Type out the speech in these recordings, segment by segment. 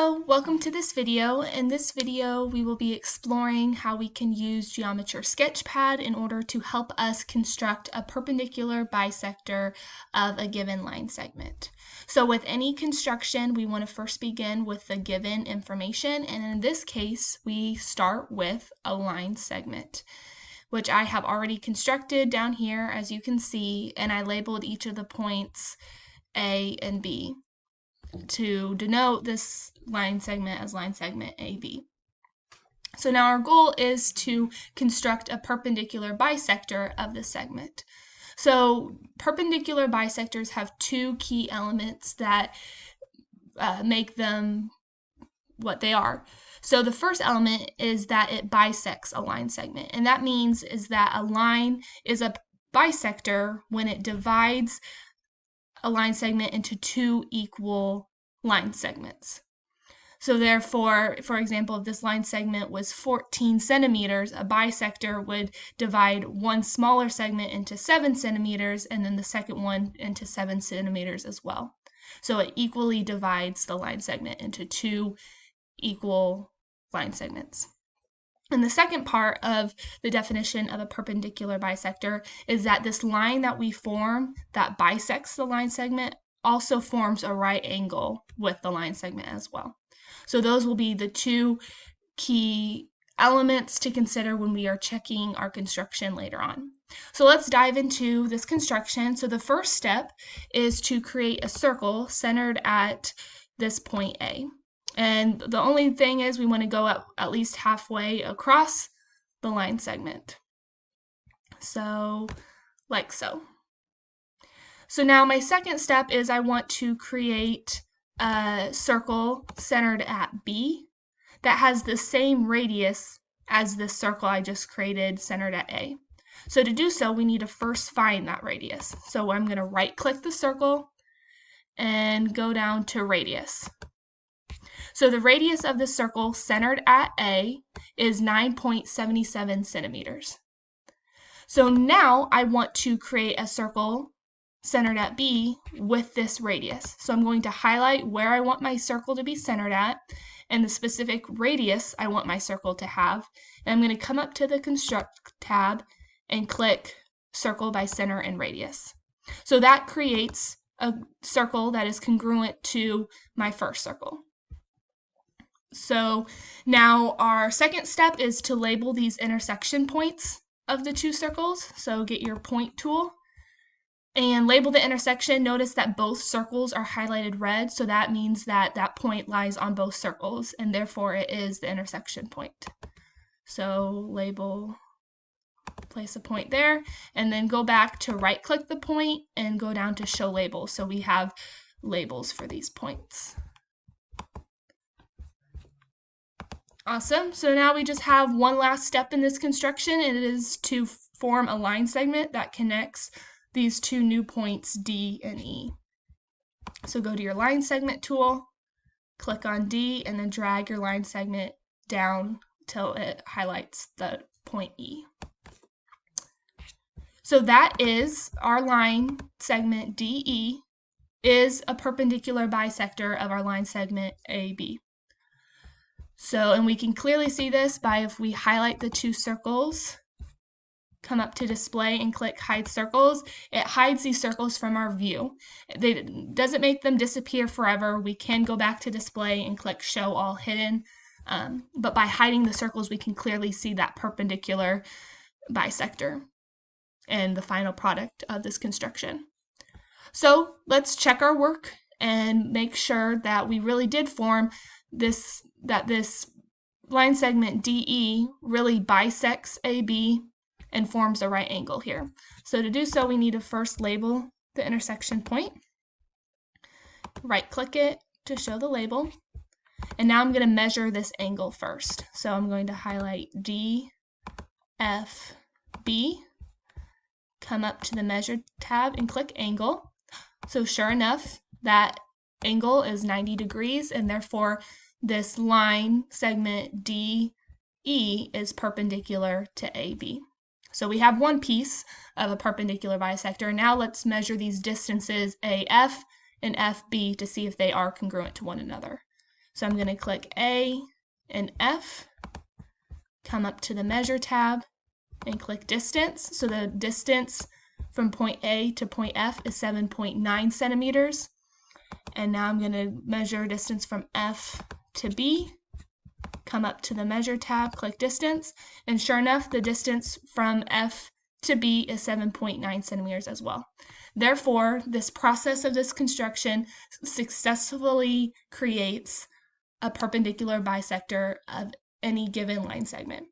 Hello, welcome to this video. In this video, we will be exploring how we can use Geometry Sketchpad in order to help us construct a perpendicular bisector of a given line segment. So with any construction, we want to first begin with the given information, and in this case, we start with a line segment, which I have already constructed down here, as you can see, and I labeled each of the points A and B to denote this line segment as line segment AB. So now our goal is to construct a perpendicular bisector of the segment. So perpendicular bisectors have two key elements that make them what they are. So the first element is that it bisects a line segment, and that means is that a line is a bisector when it divides a line segment into two equal line segments. So therefore, for example, if this line segment was 14 centimeters, a bisector would divide one smaller segment into 7 centimeters and then the second one into 7 centimeters as well. So it equally divides the line segment into two equal line segments. And the second part of the definition of a perpendicular bisector is that this line that we form that bisects the line segment also forms a right angle with the line segment as well. So those will be the two key elements to consider when we are checking our construction later on. So let's dive into this construction. So the first step is to create a circle centered at this point A. And the only thing is we want to go at least halfway across the line segment. So, like so. So now my second step is I want to create a circle centered at B that has the same radius as this circle I just created centered at A. So to do so, we need to first find that radius. So I'm going to right-click the circle and go down to radius. So the radius of the circle centered at A is 9.77 centimeters. So now I want to create a circle centered at B with this radius. So I'm going to highlight where I want my circle to be centered at and the specific radius I want my circle to have. And I'm going to come up to the Construct tab and click Circle by Center and Radius. So that creates a circle that is congruent to my first circle. So now our second step is to label these intersection points of the two circles. So get your point tool and label the intersection. Notice that both circles are highlighted red, so that means that that point lies on both circles, and therefore it is the intersection point. So label, place a point there, and then go back to right-click the point and go down to Show Label, so we have labels for these points. Awesome. So now we just have one last step in this construction, and it is to form a line segment that connects these two new points D and E. So go to your line segment tool, click on D, and then drag your line segment down till it highlights the point E. So that is our line segment DE is a perpendicular bisector of our line segment AB. So, and we can clearly see this by if we highlight the two circles, come up to display and click hide circles, it hides these circles from our view. It doesn't make them disappear forever. We can go back to display and click show all hidden, but by hiding the circles we can clearly see that perpendicular bisector and the final product of this construction. So let's check our work and make sure that we really did form this line segment DE really bisects AB and forms a right angle here. So to do so, we need to first label the intersection point, right-click it to show the label, and now I'm going to measure this angle first. So I'm going to highlight DFB, come up to the Measure tab and click Angle. So sure enough, that angle is 90 degrees, and therefore this line segment DE is perpendicular to AB. So we have one piece of a perpendicular bisector. Now let's measure these distances AF and FB to see if they are congruent to one another. So I'm going to click A and F, come up to the Measure tab, and click Distance. So the distance from point A to point F is 7.9 centimeters. And now I'm going to measure distance from F to B, come up to the Measure tab, click Distance, and sure enough, the distance from F to B is 7.9 centimeters as well. Therefore, this process of this construction successfully creates a perpendicular bisector of any given line segment.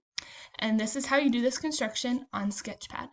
And this is how you do this construction on Sketchpad.